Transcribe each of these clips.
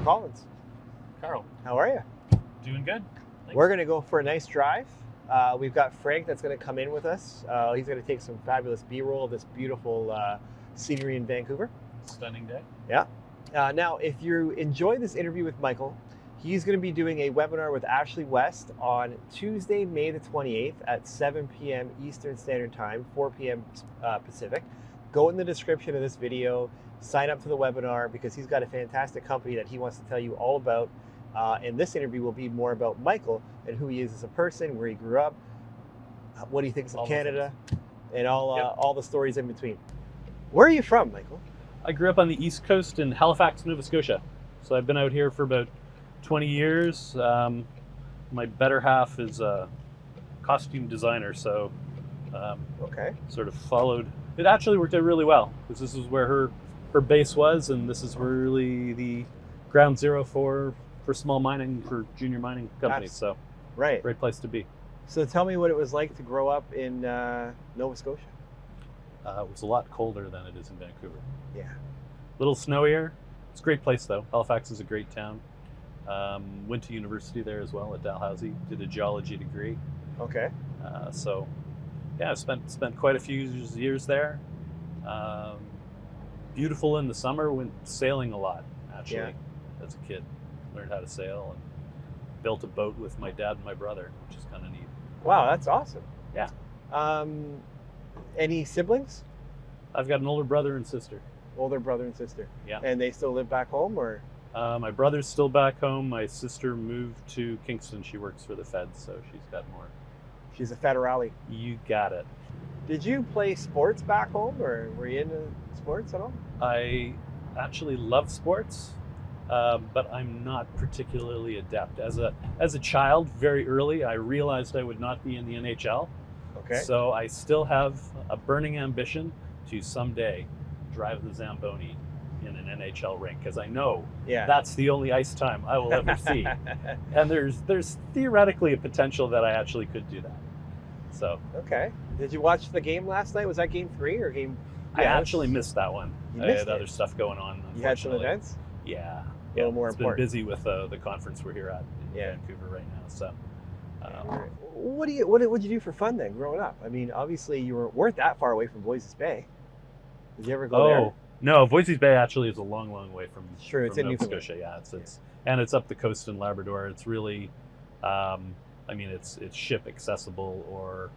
Collins. Karl. How are you? Doing good. Thanks. We're going to go for a nice drive. We've got Frank that's going to come in with us. He's going to take some fabulous B-roll of this beautiful scenery in Vancouver. Stunning day. Yeah. Now, if you enjoy this interview with Michael, he's going to be doing a webinar with Ashley West on Tuesday, May the 28th at 7 p.m. Eastern Standard Time, 4 p.m. Pacific. Go in the description of this video, sign up to the webinar because he's got a fantastic company that he wants to tell you all about. And this interview will be more about Michael and who he is as a person, where he grew up, what he thinks of Canada, and all the stories in between. Where are you from, Michael? I grew up on the East Coast in Halifax, Nova Scotia. So I've been out here for about 20 years. My better half is a costume designer, so sort of followed. It actually worked out really well because this is where her base was, and this is really the ground zero for small mining, for junior mining companies. So great place to be. So tell me what it was like to grow up in Nova Scotia. It was a lot colder than it is in Vancouver. Yeah. A little snowier. It's a great place though. Halifax is a great town. Went to university there as well at Dalhousie. Did a geology degree. Okay. So yeah, I spent quite a few years there. Beautiful in the summer. Went sailing a lot actually as a kid. Learned how to sail and built a boat with my dad and my brother, which is kind of neat. Wow, that's awesome. Yeah. Any siblings? I've got an older brother and sister. Older brother and sister. Yeah. And they still live back home, or? My brother's still back home. My sister moved to Kingston. She works for the feds, so she's got more. She's a federale. You got it. Did you play sports back home, or were you into sports at all? I actually love sports, but I'm not particularly adept. As a child, very early, I realized I would not be in the NHL. Okay. So I still have a burning ambition to someday drive the Zamboni in an NHL rink, because I know that's the only ice time I will ever see. And there's theoretically a potential that I actually could do that. So okay. Did you watch the game last night? Was that game 3 or game? I actually missed that one. You I missed had other stuff going on. You had some events? Yeah. A little more it's important. been busy with the conference we're here at in Vancouver right now. So what did you do for fun then growing up? I mean, obviously you weren't that far away from Voices Bay. Did you ever go there? No, Voices Bay actually is a long way from it's in Nova Scotia. Yeah, and it's up the coast in Labrador. It's really I mean, it's ship accessible, or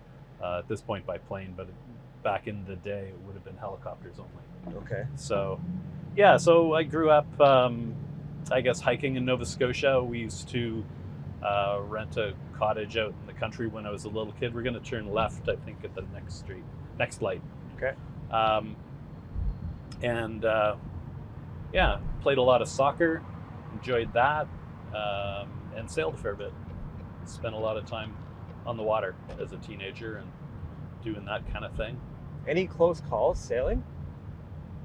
at this point by plane, but back in the day it would have been helicopters only. Okay. So yeah, so I grew up I guess hiking in Nova Scotia. We used to rent a cottage out in the country when I was a little kid. We're going to turn left, I think, at the next light. Okay. And played a lot of soccer, enjoyed that, and sailed a fair bit. Spent a lot of time on the water as a teenager and doing that kind of thing. Any close calls sailing?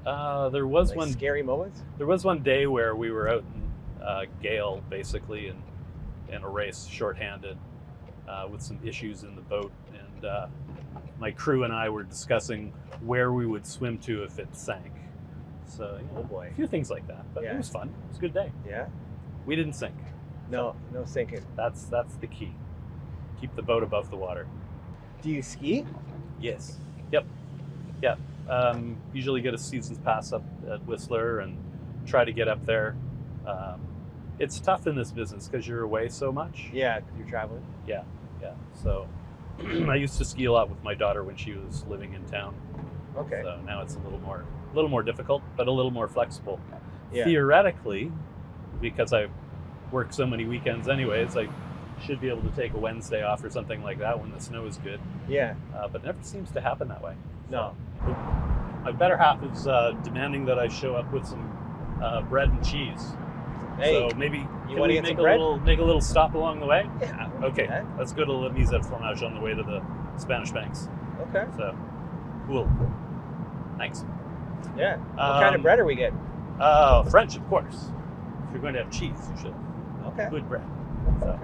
There was one scary moment. There was one day where we were out in gale, basically, in a race, shorthanded, with some issues in the boat, and my crew and I were discussing where we would swim to if it sank. So a few things like that, but it was fun. It was a good day. Yeah. We didn't sink. No sinking. That's the key. Keep the boat above the water. Do you ski? Yes. Yep. Yeah. Usually get a season's pass up at Whistler and try to get up there. It's tough in this business because you're away so much. Yeah, you're traveling. Yeah. So I used to ski a lot with my daughter when she was living in town. Okay. So now it's a little more difficult, but a little more flexible. Yeah. Theoretically, because I work so many weekends anyways, I should be able to take a Wednesday off or something like that when the snow is good. Yeah. But it never seems to happen that way. No. My better half is demanding that I show up with some bread and cheese. Hey, so maybe you want to get make some bread? Make a little stop along the way? Yeah. Okay. Let's go to La Mise at Fromage on the way to the Spanish Banks. Okay. So, cool. Thanks. Yeah. What kind of bread are we getting? French, of course. If you're going to have cheese, you should. Okay. Good bread. Okay.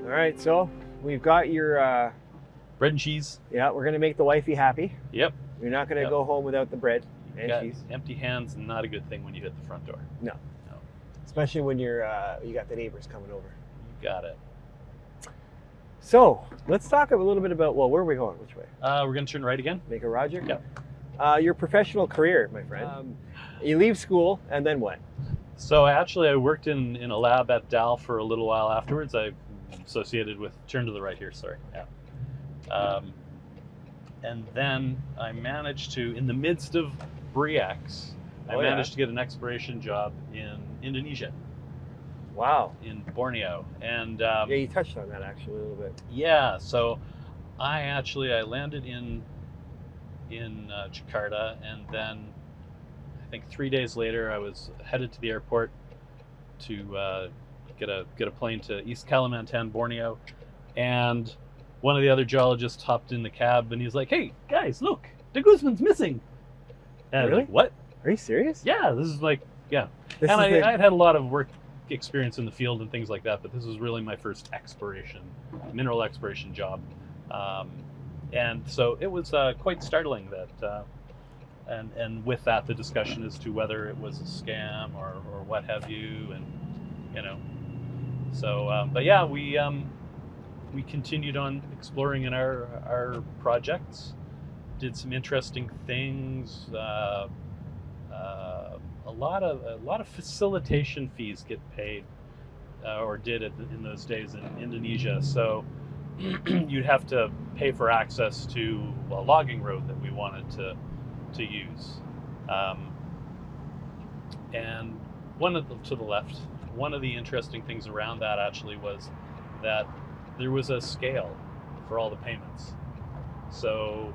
All right, so we've got your, Bread and cheese. yeah, we're gonna make the wifey happy. Yep. You're not gonna go home without the bread and cheese. Empty hands, not a good thing when you hit the front door. No. Especially when you got the neighbors coming over. You got it. So let's talk a little bit about, well, where are we going? Which way? We're gonna turn right again. Make a Roger? Yep. Your professional career, my friend. You leave school and then what? So I worked in a lab at Dal for a little while afterwards. I associated with, turn to the right here, sorry. Yeah. And then I managed to, in the midst of BRIEX, I managed to get an exploration job in Indonesia. Wow. In Borneo. And yeah, you touched on that actually a little bit. Yeah, so I landed in Jakarta, and then I think 3 days later I was headed to the airport to get a plane to East Kalimantan, Borneo, and one of the other geologists hopped in the cab and he's like, "Hey guys, look, de Guzman's missing." And Really? I was like, "What? Are you serious? Yeah, this is like, yeah." This And is I'd had a lot of work experience in the field and things like that, but this was really my first mineral exploration job. And so it was quite startling that, and with that, the discussion as to whether it was a scam or what have you, and so, but yeah, we continued on exploring in our projects, did some interesting things. A lot of facilitation fees get paid, or did in those days in Indonesia. So you'd have to pay for access to a logging road that we wanted to use. And to the left, one of the interesting things around that actually was that there was a scale for all the payments. So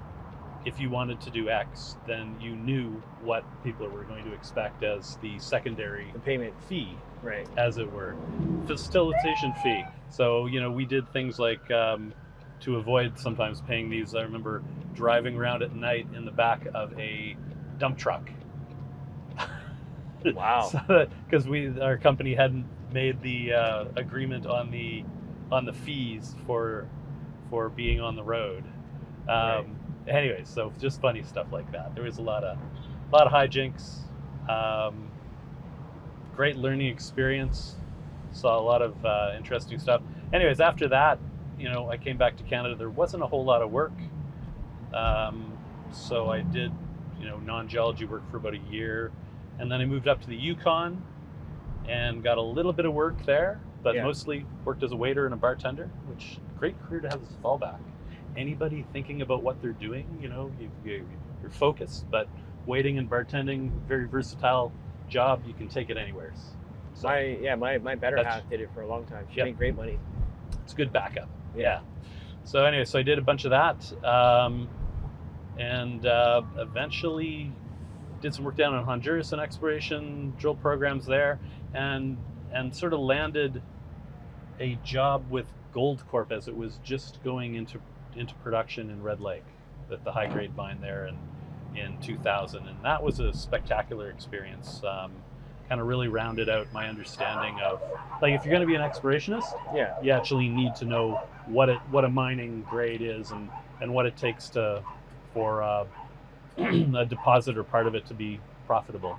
if you wanted to do X, then you knew what people were going to expect as the secondary payment fee, right? As it were, facilitation fee. So we did things like to avoid sometimes paying these. I remember driving around at night in the back of a dump truck. Wow. Because our company hadn't made the agreement on the fees for being on the road. Right. Anyway, so just funny stuff like that. There was a lot of hijinks. Great learning experience. Saw a lot of interesting stuff. Anyways, after that, I came back to Canada. There wasn't a whole lot of work, so I did non-geology work for about a year, and then I moved up to the Yukon and got a little bit of work there, but mostly worked as a waiter and a bartender, which great career to have as a fallback. Anybody thinking about what they're doing, you're focused, but waiting and bartending, very versatile job. You can take it anywhere. So my better half did it for a long time. She made great money. It's good backup. Yeah. So anyway, so I did a bunch of that, and eventually did some work down in Honduras and exploration drill programs there, and sort of landed a job with Gold Corp as it was just going into production in Red Lake, at the high grade mine there in 2000, and that was a spectacular experience. Kind of really rounded out my understanding of, like, if you're going to be an explorationist, you actually need to know what a mining grade is and what it takes for a deposit or part of it to be profitable.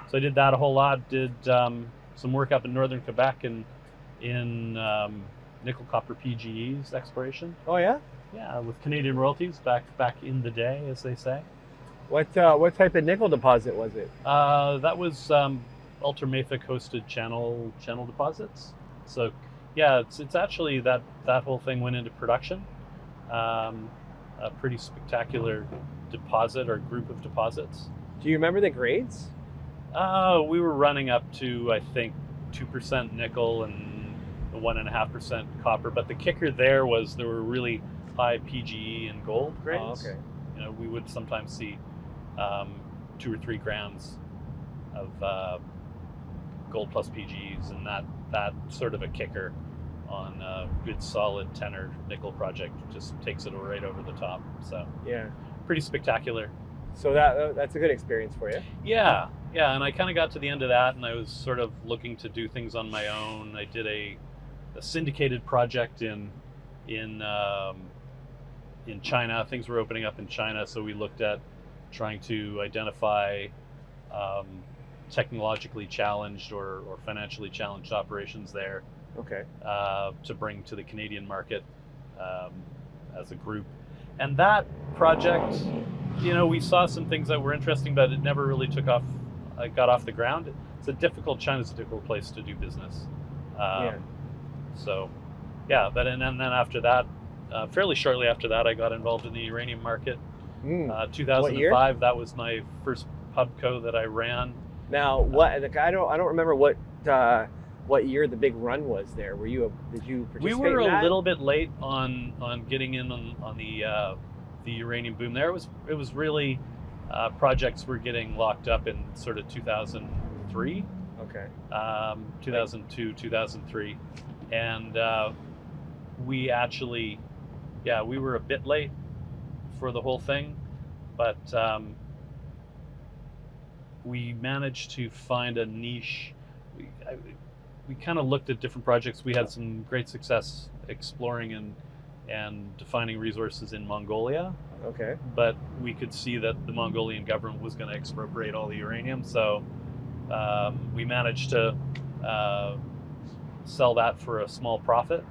So I did that a whole lot. Did some work up in northern Quebec in nickel copper PGEs exploration. Oh yeah. Yeah, with Canadian royalties back in the day, as they say. What type of nickel deposit was it? That was ultramafic hosted channel deposits. So yeah, it's actually that whole thing went into production. A pretty spectacular deposit or group of deposits. Do you remember the grades? We were running up to, I think, 2% nickel and 1.5% copper. But the kicker there was there were really high PGE and gold grades. Oh, okay. We would sometimes see 2 or 3 grams of gold plus PGEs, and that sort of a kicker on a good solid tenor nickel project just takes it right over the top. So yeah, pretty spectacular. So that's a good experience for you. Yeah, and I kind of got to the end of that, and I was sort of looking to do things on my own. I did a syndicated project in China. Things were opening up in China, so we looked at trying to identify technologically challenged or financially challenged operations there. Okay. To bring to the Canadian market as a group. And that project, we saw some things that were interesting, but it never really got off the ground. China's a difficult place to do business. So, but and then after that, fairly shortly after that, I got involved in the uranium market. 2005, what year? That was my first pubco that I ran. Now, I don't remember what year the big run was there. Did you participate We were in that? a little bit late on getting in on the uranium boom there. It was really projects were getting locked up in sort of 2003. Okay. 2002, 2003. And we actually, we were a bit late for the whole thing, but we managed to find a niche. We kind of looked at different projects. We had some great success exploring and defining resources in Mongolia. Okay. But we could see that the Mongolian government was going to expropriate all the uranium, so we managed to sell that for a small profit.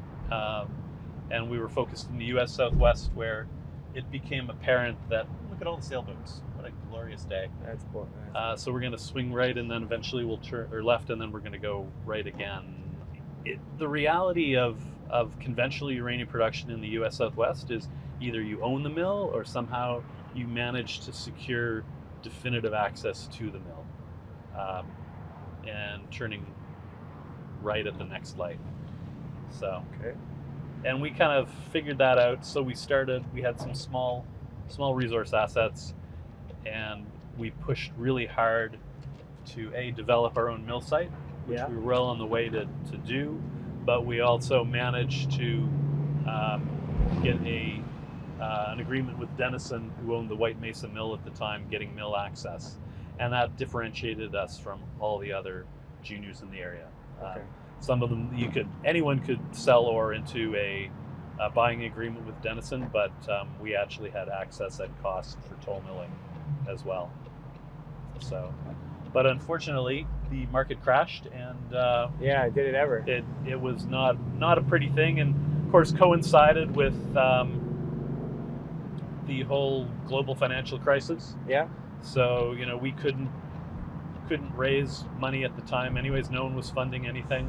And we were focused in the U.S. Southwest, where it became apparent that, look at all the sailboats. What a glorious day. That's cool. So we're going to swing right, and then eventually we'll turn, or left, and then we're going to go right again. The reality of conventional uranium production in the U.S. Southwest is either you own the mill or somehow you manage to secure definitive access to the mill and turning right at the next light. So, okay. And we kind of figured that out. So we had some small resource assets, and we pushed really hard to develop our own mill site, which we were well on the way to do, but we also managed to get an agreement with Denison, who owned the White Mesa Mill at the time, getting mill access, and that differentiated us from all the other juniors in the area. Okay. Some of them anyone could sell ore into a buying agreement with Denison, but we actually had access at cost for toll milling as well. So, but unfortunately, the market crashed, and did it ever? It was not a pretty thing, and of course coincided with the whole global financial crisis. Yeah. So we couldn't raise money at the time. Anyways, no one was funding anything,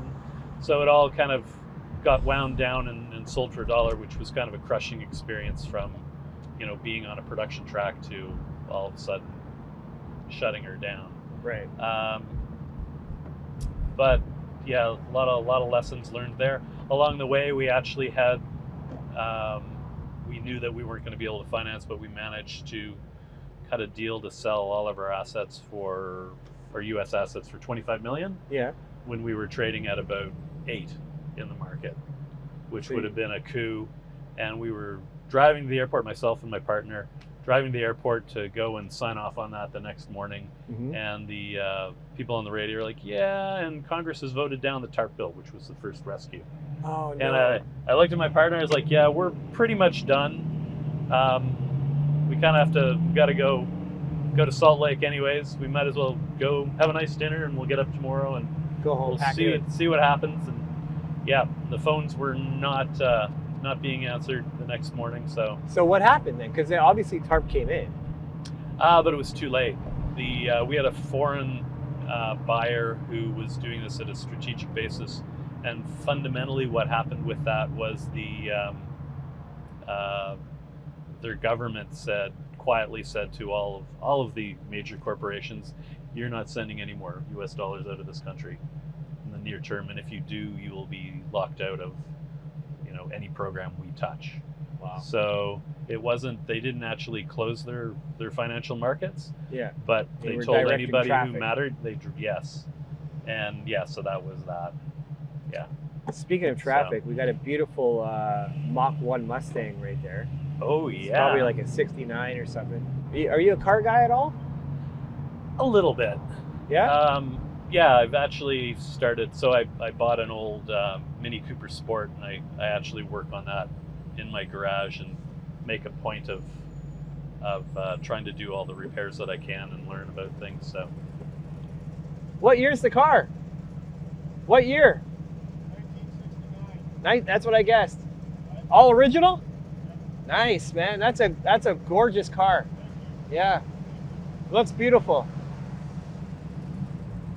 so it all kind of got wound down and sold for $1, which was kind of a crushing experience from being on a production track to all of a sudden shutting her down. Right. But a lot of lessons learned there. Along the way, we actually had we knew that we weren't going to be able to finance, but we managed to cut a deal to sell all of our assets for our U.S. assets for $25 million. Yeah. When we were trading at about 8 in the market, which would have been a coup. And we were driving to the airport, myself and my partner, driving to the airport to go and sign off on that the next morning. Mm-hmm. And the people on the radio are like, and Congress has voted down the TARP bill, which was the first rescue. Oh, no. And I looked at my partner, I was like, we're pretty much done. We kind of got to go to Salt Lake anyways. We might as well go have a nice dinner, and we'll get up tomorrow and go home, we'll see what happens. And the phones were not being answered the next morning. So what happened then? Because obviously TARP came in. But it was too late. We had a foreign buyer who was doing this at a strategic basis, and fundamentally what happened with that was their government quietly said to all of the major corporations, you're not sending any more US dollars out of this country in the near term, and if you do, you will be locked out of any program we touch. Wow. So they didn't actually close their financial markets. Yeah. But they told anybody who mattered, yes. And so that was that. Yeah. Speaking of traffic, we got a beautiful Mach 1 Mustang right there. Oh, it's probably like a 69 or something. Are you a car guy at all? A little bit. Yeah? Yeah, I've actually started. So I bought an old Mini Cooper Sport, and I actually work on that in my garage and make a point of trying to do all the repairs that I can and learn about things. So, What year's the car? What year? 1969. That's what I guessed. All original? Nice, man. That's a gorgeous car. Yeah. Looks beautiful.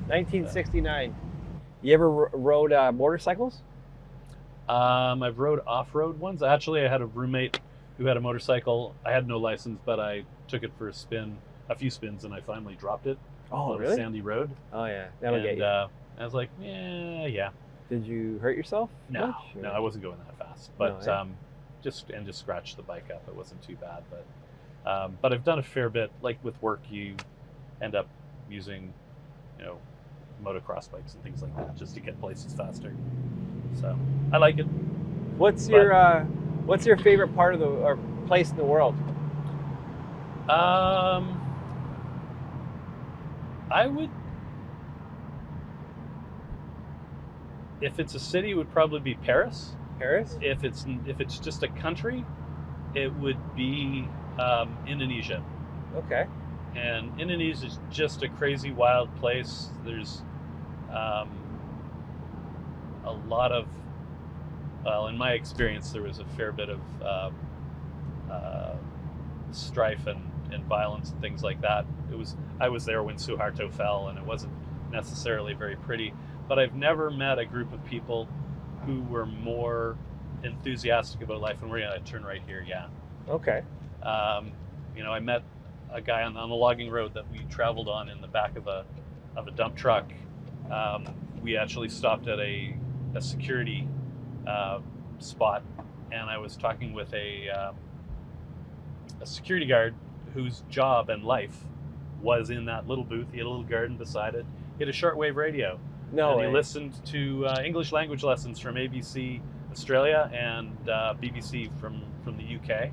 1969. You ever rode motorcycles? I've rode off-road ones. Actually, I had a roommate who had a motorcycle. I had no license, but I took it for a few spins, and I finally dropped it Oh, on really? a sandy road. Oh, yeah. That'll And get you. I was like, yeah. Did you hurt yourself? No, much, or- no, I wasn't going that fast, but No, eh? just scratched the bike up. It wasn't too bad, but I've done a fair bit. Like with work, you end up using, motocross bikes and things like that just to get places faster. So I like it. What's your favorite part of or place in the world? I would, if it's a city, it would probably be Paris. Paris? If it's just a country, it would be Indonesia. Okay. And Indonesia is just a crazy wild place. There's a lot of, well, in my experience, there was a fair bit of strife and violence and things like that. I was there when Suharto fell, and it wasn't necessarily very pretty. But I've never met a group of people who were more enthusiastic about life. And we're gonna turn right here, yeah. Okay. I met a guy on the logging road that we traveled on in the back of a dump truck. We actually stopped at a security spot, and I was talking with a security guard whose job and life was in that little booth. He had a little garden beside it. He had a shortwave radio. No and way. he listened to English language lessons from ABC Australia and BBC from the UK.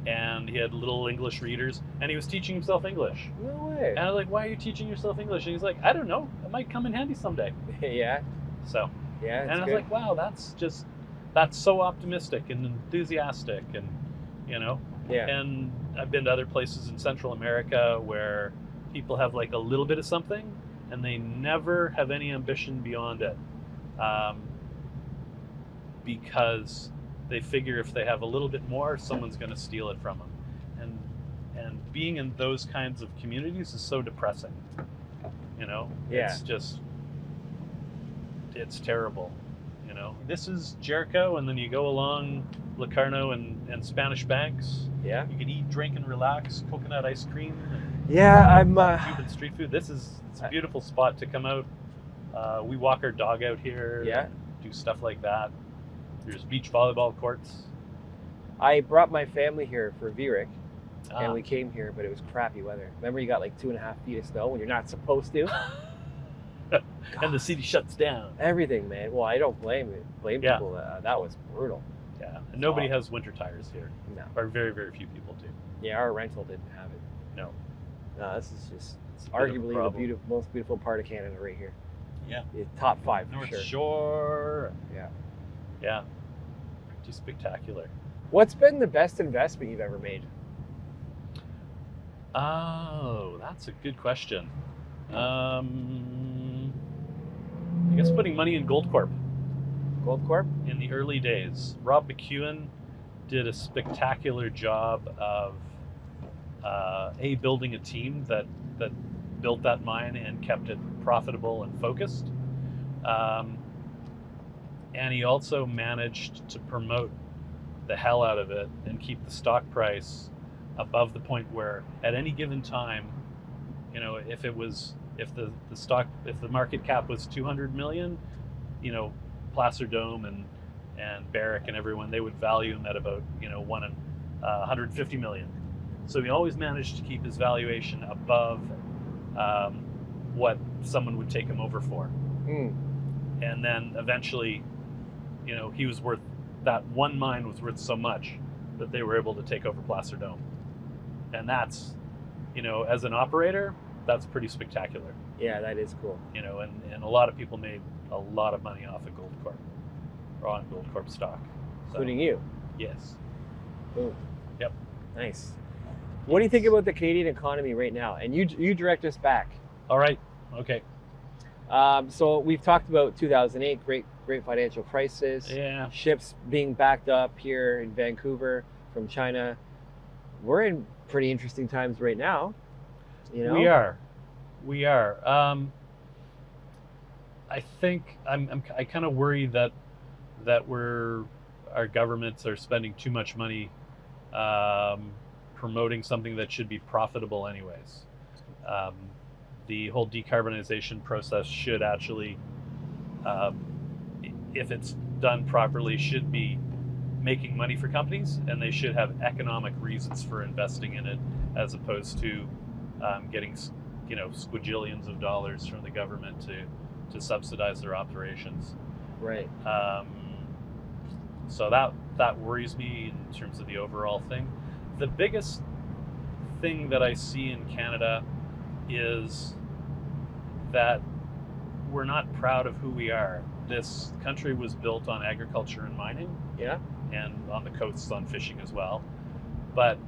And he had little English readers, and he was teaching himself English. No way. And I was like, why are you teaching yourself English? And he's like, I don't know. It might come in handy someday. Yeah. So, Yeah. and I was like, wow, that's so optimistic and enthusiastic, and, yeah. And I've been to other places in Central America where people have like a little bit of something, and they never have any ambition beyond it, because they figure if they have a little bit more, someone's going to steal it from them. And being in those kinds of communities is so depressing. Yeah. It's terrible. This is Jericho, and then you go along Locarno and Spanish Banks. Yeah. You can eat, drink, and relax. Coconut ice cream. And Yeah. I'm. Cuban street food. It's a beautiful spot to come out. We walk our dog out here. Yeah. Do stuff like that. There's beach volleyball courts. I brought my family here for VRIC, Ah. and we came here, but it was crappy weather. Remember, you got like 2.5 feet of snow when you're not supposed to. And the city shuts down. Everything, man. Well, I don't blame Yeah. people. That was brutal. Yeah, and nobody has winter tires here, No. or very, very few people do. Yeah, our rental didn't have it. No. No, this is just It's a bit of a arguably the problem. most beautiful part of Canada right here. Yeah. Top 5 for North sure. Shore. Yeah. Yeah. Pretty spectacular. What's been the best investment you've ever made? Oh, that's a good question. I guess putting money in Gold Corp Gold Corp? in the early days. Rob McEwen did a spectacular job of building a team that built that mine and kept it profitable and focused. And he also managed to promote the hell out of it and keep the stock price above the point where at any given time, if the market cap was 200 million, Placer Dome and Barrick and everyone, they would value him at about 150 million. So he always managed to keep his valuation above what someone would take him over for. Mm. And then eventually, he was worth, that one mine was worth so much that they were able to take over Placer Dome. And that's, as an operator, that's pretty spectacular. Yeah, that is cool. You know, and a lot of people made a lot of money off of Gold Corp, or on Gold Corp stock. So, Including you. yes. Boom. Yep. Nice. What do you think about the Canadian economy right now? And you direct us back. All right. Okay. So we've talked about 2008, great financial crisis. Yeah. Ships being backed up here in Vancouver from China. We're in pretty interesting times right now. You know? We are. I think I kind of worry that our governments are spending too much money promoting something that should be profitable anyways. The whole decarbonization process should actually, if it's done properly, should be making money for companies, and they should have economic reasons for investing in it, as opposed to getting, squajillions of dollars from the government to subsidize their operations. Right. So that worries me in terms of the overall thing. The biggest thing that I see in Canada is that we're not proud of who we are. This country was built on agriculture and mining. Yeah. And on the coasts on fishing as well. But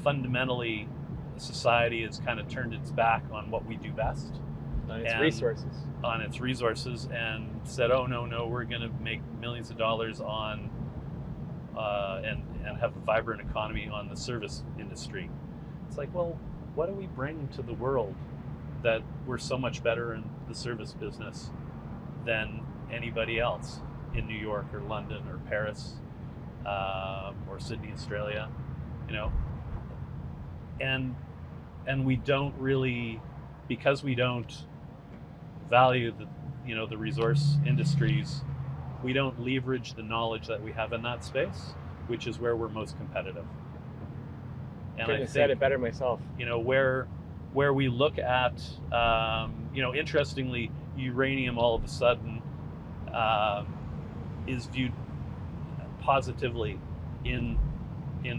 fundamentally, society has kind of turned its back on what we do best. On its resources. On its resources, and said, oh, no, we're going to make millions of dollars on and have a vibrant economy on the service industry. It's like, well, what do we bring to the world that we're so much better in the service business than anybody else in New York or London or Paris or Sydney, Australia, and we don't really, because we don't value the resource industries, we don't leverage the knowledge that we have in that space, which is where we're most competitive. And Couldn't have said it better myself. Where we look at, interestingly, uranium all of a sudden is viewed positively in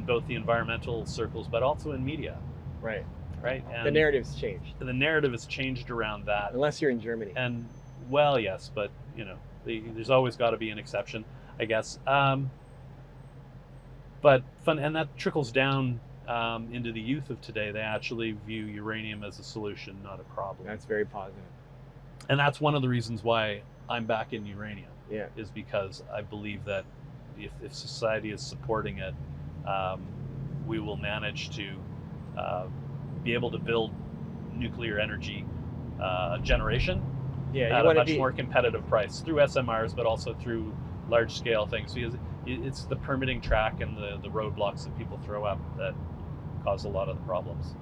both the environmental circles, but also in media. Right. And the narrative's changed. The narrative has changed around that. Unless you're in Germany. And, well, yes, but, there's always got to be an exception, I guess. But and that trickles down into the youth of today. They actually view uranium as a solution, not a problem. That's very positive. And that's one of the reasons why I'm back in uranium. Yeah. Is because I believe that if society is supporting it, we will manage to be able to build nuclear energy generation at a much more competitive price through SMRs, but also through large-scale things. Because it's the permitting track and the roadblocks that people throw up that cause a lot of the problems.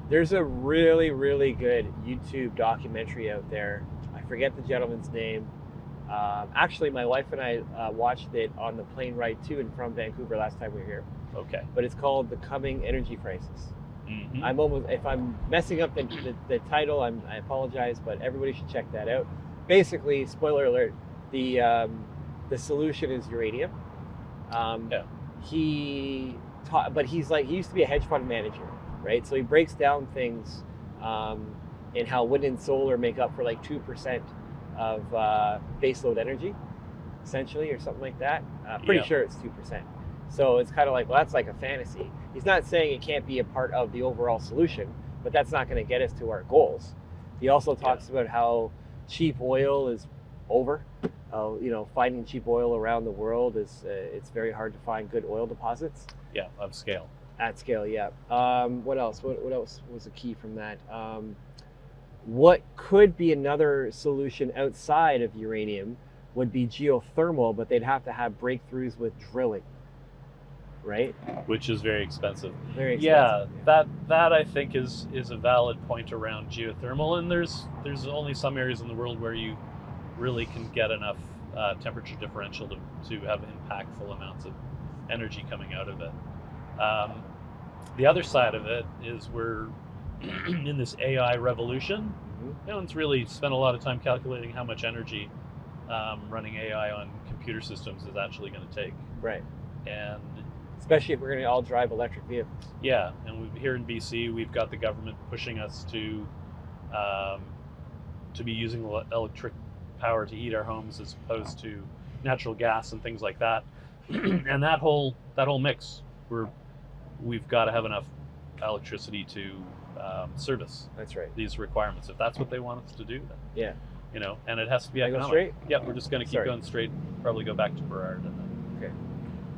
There's a really, really good YouTube documentary out there. I forget the gentleman's name. Actually, my wife and I watched it on the plane ride to and from Vancouver last time we were here. Okay. But it's called The Coming Energy Crisis. Mm-hmm. If I'm messing up the title, I apologize, but everybody should check that out. Basically, spoiler alert, the solution is uranium. Yeah. He used to be a hedge fund manager, right? So he breaks down things in how wind and solar make up for like 2% of baseload energy, essentially, or something like that. Pretty sure it's 2%. So it's kind of like, well, that's like a fantasy. He's not saying it can't be a part of the overall solution, but that's not going to get us to our goals. He also talks about how cheap oil is over. Finding cheap oil around the world it's very hard to find good oil deposits. Yeah, of scale. At scale, yeah. What else? What else was a key from that? What could be another solution outside of uranium would be geothermal, but they'd have to have breakthroughs with drilling, right? Which is very expensive. Very expensive. Yeah, that I think is a valid point around geothermal, and there's only some areas in the world where you really can get enough temperature differential to have impactful amounts of energy coming out of it. The other side of it is we're in this AI revolution. No one's really spent a lot of time calculating how much energy running AI on computer systems is actually going to take. Right. And especially if we're going to all drive electric vehicles. Yeah, and here in BC, we've got the government pushing us to to be using electric power to heat our homes as opposed to natural gas and things like that. And that whole mix, we've got to have enough electricity to service That's right. these requirements. If that's what they want us to do, then, Yeah. you know, and it has to be Can I go economic. straight? Yeah, we're just going to keep Sorry. going straight. Probably go back to Burrard and then Okay.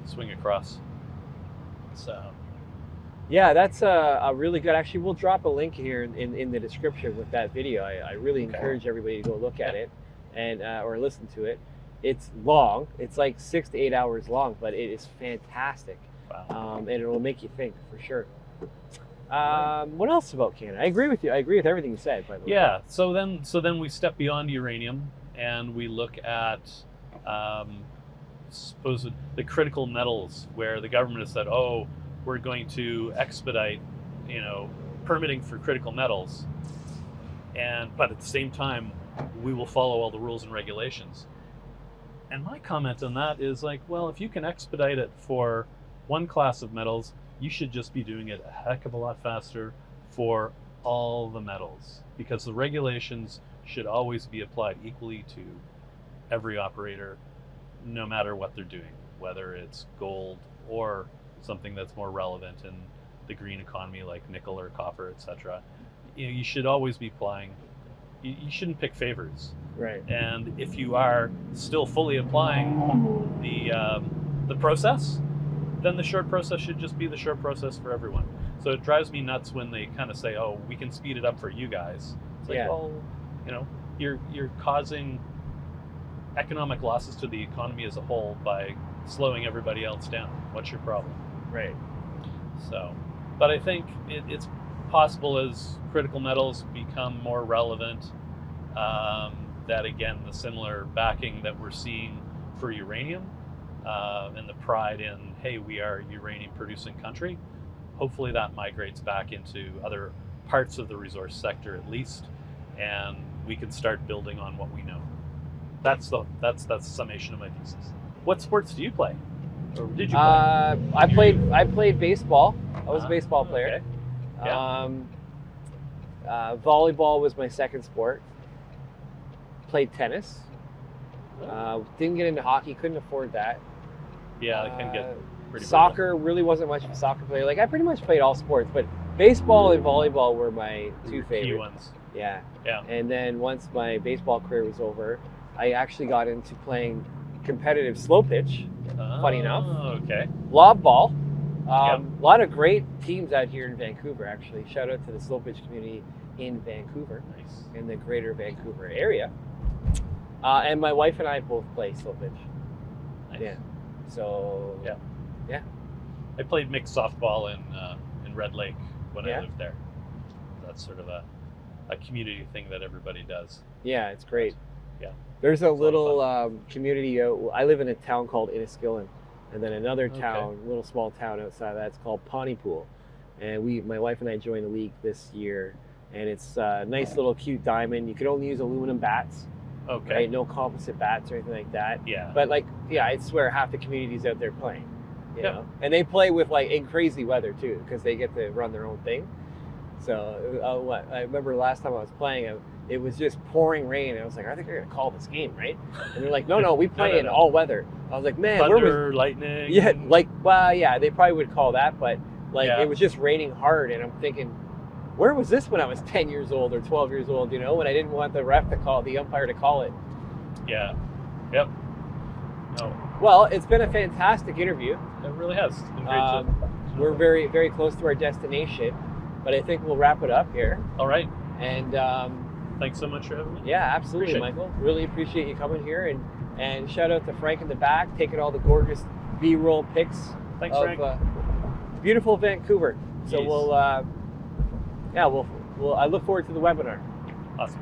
swing across. So Yeah, that's a really good. Actually, we'll drop a link here in the description with that video. I really encourage everybody to go look at it and or listen to it. It's long. It's like 6 to 8 hours long, but it is fantastic. wow. And it will make you think for sure. What else about Canada? I agree with you. I agree with everything you said, by the way. Yeah. So then we step beyond uranium and we look at suppose the critical metals, where the government has said, oh, we're going to expedite, you know, permitting for critical metals, but at the same time, we will follow all the rules and regulations. And my comment on that is like, well, if you can expedite it for one class of metals, you should just be doing it a heck of a lot faster for all the metals, because the regulations should always be applied equally to every operator, no matter what they're doing, whether it's gold or something that's more relevant in the green economy like nickel or copper, etc. You know, you should always be applying. You shouldn't pick favorites. Right. And if you are still fully applying the process, then the short process should just be the short process for everyone. So it drives me nuts when they kind of say, "Oh, we can speed it up for you guys." It's like, Yeah. well, you know, you're causing economic losses to the economy as a whole by slowing everybody else down. What's your problem? Right. So, but I think it's possible as critical metals become more relevant, that again, the similar backing that we're seeing for uranium, and the pride in, hey, we are a uranium producing country, hopefully that migrates back into other parts of the resource sector at least, and we can start building on what we know. That's the summation of my thesis. What sports do you play? Or did you play? I played baseball. I was a baseball player. Okay. Yeah. Volleyball was my second sport. Played tennis. Didn't get into hockey. Couldn't afford that. Yeah, it can get pretty soccer. Really wasn't much of a soccer player. Like I pretty much played all sports, but baseball and volleyball were my two brutal. Key favorite ones. Yeah. Yeah. And then once my baseball career was over, I actually got into playing competitive slow pitch. Funny enough. Okay. Lob ball. Yep. A lot of great teams out here in Vancouver, actually. Shout out to the slow pitch community in Vancouver, Nice. in the greater Vancouver area. And my wife and I both play slow pitch. Nice. Yeah. So, Yeah. Yeah. I played mixed softball in Red Lake when Yeah. I lived there. That's sort of a community thing that everybody does. Yeah, it's great. Yeah. There's a It's a lot of little community. I live in a town called Inniskillen, and then another town, little small town outside of that's called Pontypool. And my wife and I joined the league this year, and it's a nice little cute diamond. You can only use aluminum bats, Okay. right? No composite bats or anything like that. Yeah. But like, yeah, I swear half the community's out there playing, you Yeah. know? And they play with like in crazy weather too, because they get to run their own thing. So I remember last time I was playing, it was just pouring rain. And I was like, I think they're gonna call this game, right? And they're like, no, we play in all weather. I was like, man, Thunder, lightning. Yeah, like, well, yeah, they probably would call that, but like Yeah. it was just raining hard, and I'm thinking, where was this when I was 10 years old or 12 years old? You know, when I didn't want the umpire to call it. Yeah. Yep. No, Well, it's been a fantastic interview. it really has. It's been great to. We're very, very close to our destination, but I think we'll wrap it up here. All right. And Thanks so much for having me. yeah, absolutely, Appreciate it. Michael. Really appreciate you coming here, and shout out to Frank in the back, taking all the gorgeous B-roll pics Thanks, of Frank. beautiful Vancouver. So Yes. we'll I look forward to the webinar. Awesome.